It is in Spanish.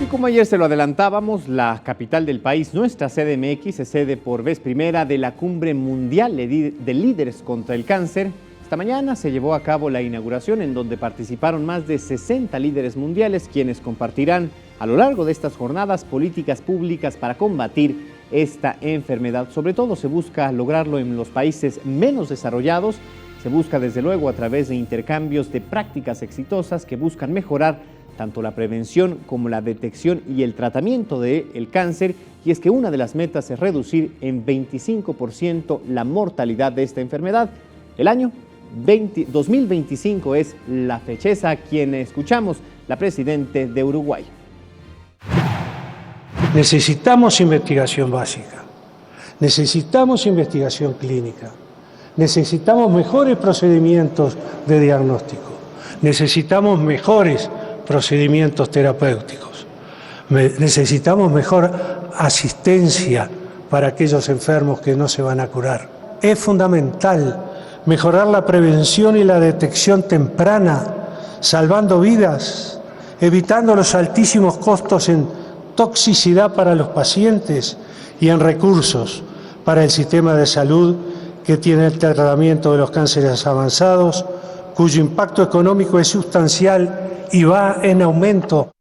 Y como ayer se lo adelantábamos, la capital del país, nuestra CDMX, es sede por vez primera de la Cumbre Mundial de Líderes contra el Cáncer. Esta mañana se llevó a cabo la inauguración en donde participaron más de 60 líderes mundiales, quienes compartirán a lo largo de estas jornadas políticas públicas para combatir esta enfermedad. Sobre todo se busca lograrlo en los países menos desarrollados. Se busca desde luego a través de intercambios de prácticas exitosas que buscan mejorar tanto la prevención como la detección y el tratamiento del cáncer, y es que una de las metas es reducir en 25% la mortalidad de esta enfermedad. El año 2025 es la fecha a quien escuchamos, la presidenta de Uruguay. Necesitamos investigación básica, necesitamos investigación clínica, necesitamos mejores procedimientos de diagnóstico, necesitamos mejores procedimientos terapéuticos. Necesitamos mejor asistencia para aquellos enfermos que no se van a curar. Es fundamental mejorar la prevención y la detección temprana, salvando vidas, evitando los altísimos costos en toxicidad para los pacientes y en recursos para el sistema de salud que tiene el tratamiento de los cánceres avanzados, cuyo impacto económico es sustancial y va en aumento.